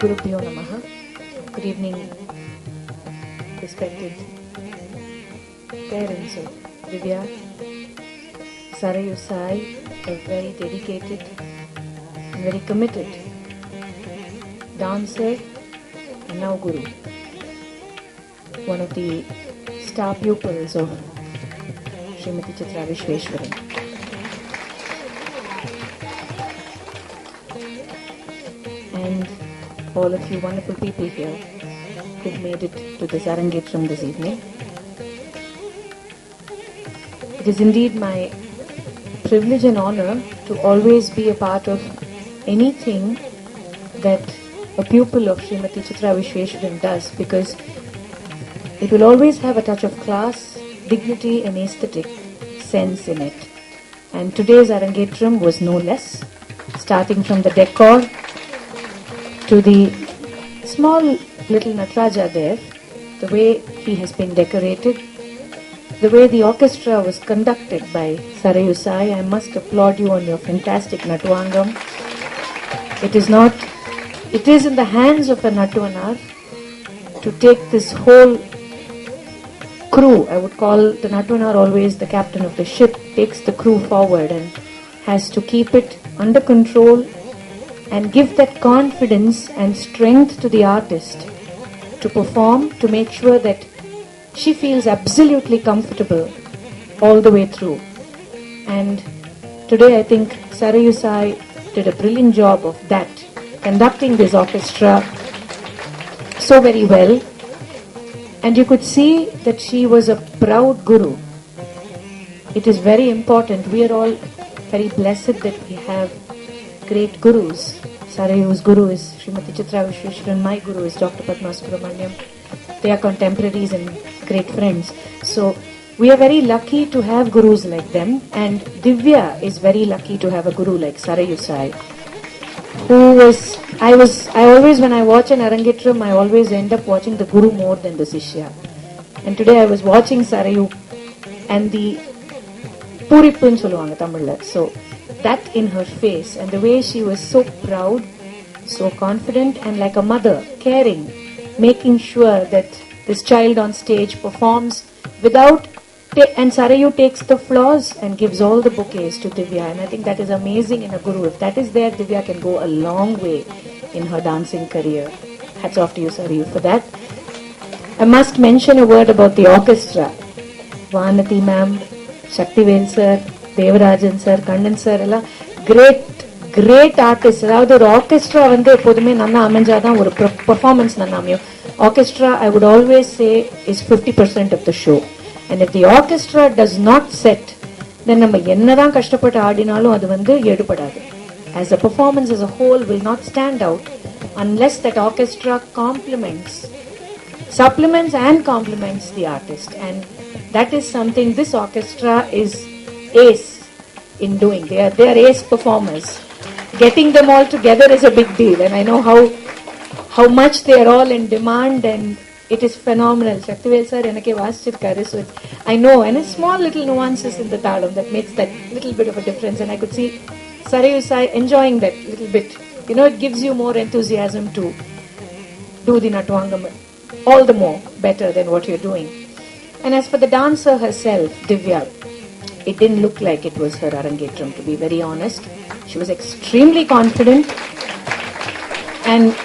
Gurubhyo Namaha. Good evening, respected parents of Divya. Sarayu Sai, a very dedicated and very committed dancer and now Guru. One of the star pupils of Srimati Chitra Vishweshwaran. And all of you wonderful people here who've made it to this Arangetram this evening. It is indeed my privilege and honor to always be a part of anything that a pupil of Srimati Chitra Vishweshwaran does, because it will always have a touch of class, dignity and aesthetic sense in it. And today's Arangetram was no less, starting from the decor to the small little Nataraja there, the way he has been decorated, the way the orchestra was conducted by Sarayu Sai. I must applaud you on your fantastic Natwangam. It is in the hands of a Natwanar to take this whole crew. I would call the Natwanar always the captain of the ship, takes the crew forward and has to keep it under control and give that confidence and strength to the artist to perform, to make sure that she feels absolutely comfortable all the way through. And today I think Sarayu Sai did a brilliant job of that, conducting this orchestra so very well. And you could see that she was a proud Guru. It is very important. We are all very blessed that we have great Gurus. Sarayu's Guru is Srimati Chitra Vishweshwaran. My Guru is Dr. Padma Subramaniam. They are contemporaries and great friends. So we are very lucky to have Gurus like them. And Divya is very lucky to have a Guru like Sarayu Sai. I always, when I watch an Arangetram, I always end up watching the Guru more than the Sishya. And today I was watching Sarayu and the Puripun solluvaanga Tamilla. So that in her face and the way she was so proud, so confident and like a mother, caring, making sure that this child on stage performs without, and Sarayu takes the flaws and gives all the bouquets to Divya. And I think that is amazing in a Guru. If that is there, Divya can go a long way in her dancing career. Hats off to you, Sarayu, for that. I must mention a word about the orchestra. Vanati ma'am, Shaktivel sir, Devarajan sir, Kandan sir, great artists. Around the orchestra, performance. Orchestra, I would always say, is 50% of the show. And if the orchestra does not set, then as a performance as a whole will not stand out unless that orchestra supplements and complements the artist. And that is something this orchestra is ace in doing. They are ace performers. Getting them all together is a big deal, and I know how much they are all in demand, and it is phenomenal. Shaktivel sir enake vaasichirkaru, so I know, and it's small little nuances in the talam that makes that little bit of a difference, and I could see Sarayu Sai enjoying that little bit. You know, it gives you more enthusiasm to do the Natwangam all the more better than what you're doing. And as for the dancer herself, Divya, it didn't look like it was her Arangetram, to be very honest. She was extremely confident, and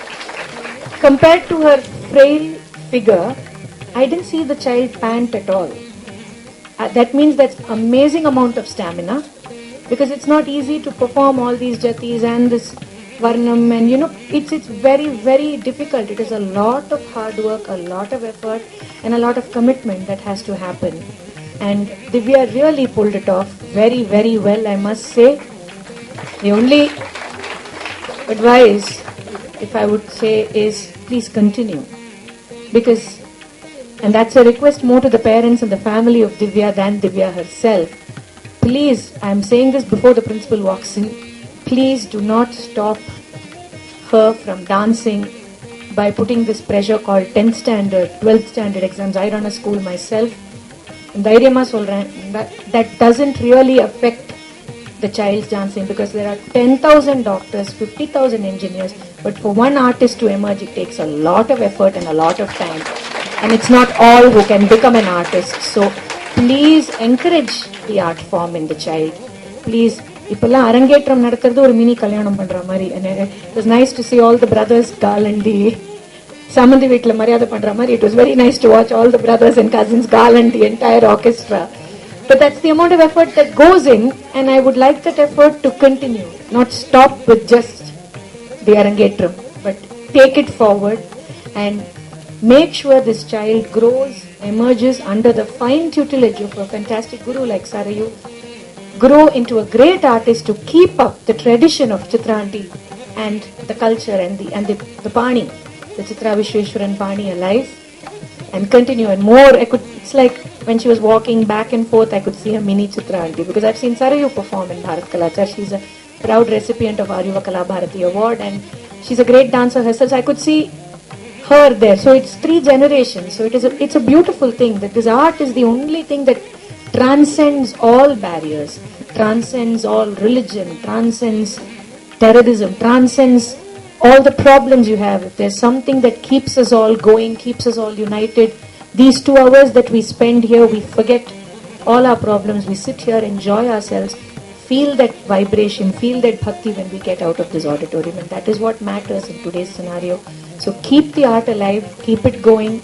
compared to her frail figure, I didn't see the child pant at all. That means that's amazing amount of stamina, because it's not easy to perform all these jatis and this varnam, and it's very, very difficult. It is a lot of hard work, a lot of effort and a lot of commitment that has to happen. And Divya really pulled it off very, very well, I must say. The only advice, if I would say, is please continue. Because, and that's a request more to the parents and the family of Divya than Divya herself. Please, I'm saying this before the principal walks in, please do not stop her from dancing by putting this pressure called 10th standard, 12th standard exams. I run a school myself. That doesn't really affect the child's dancing, because there are 10,000 doctors, 50,000 engineers, but for one artist to emerge, it takes a lot of effort and a lot of time. And it's not all who can become an artist. So please encourage the art form in the child. Please. இப்பெல்லாம் அரங்கேற்றம் நடக்கிறது ஒரு mini கல்யாணம் பண்ற மாதிரி. It was nice to see all the brothers garlandy. Samandhi வீட்ல மரியாதை பண்ற மாதிரி. It was very nice to watch all the brothers and cousins garland the entire orchestra. But that's the amount of effort that goes in, and I would like that effort to continue, not stop with just the arangetram, but take it forward and make sure this child grows, emerges under the fine tutelage of a fantastic guru like Sarayu, grow into a great artist to keep up the tradition of Chitra Aunty and the culture and the Pani, the Chitra Vishweshwaran Pani alive, and continue. And more, it's like when she was walking back and forth, I could see a mini Chitra Aunty, because I've seen Sarayu perform in Bharat Kalachar. She's a proud recipient of Aryuva Kala Bharati Award, and she's a great dancer herself. So I could see her there. So it's 3 generations. So it's a beautiful thing that this art is the only thing that transcends all barriers, transcends all religion, transcends terrorism, transcends all the problems you have. If there's something that keeps us all going, keeps us all united, these 2 hours that we spend here, we forget all our problems. We sit here, enjoy ourselves, feel that vibration, feel that bhakti when we get out of this auditorium. And that is what matters in today's scenario. So keep the art alive, keep it going.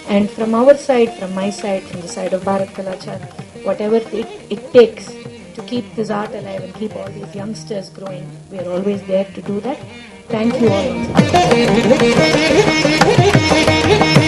And from our side, from my side, from the side of Bharat Kalachar, whatever it takes to keep this art alive and keep all these youngsters growing, we are always there to do that. Thank you all.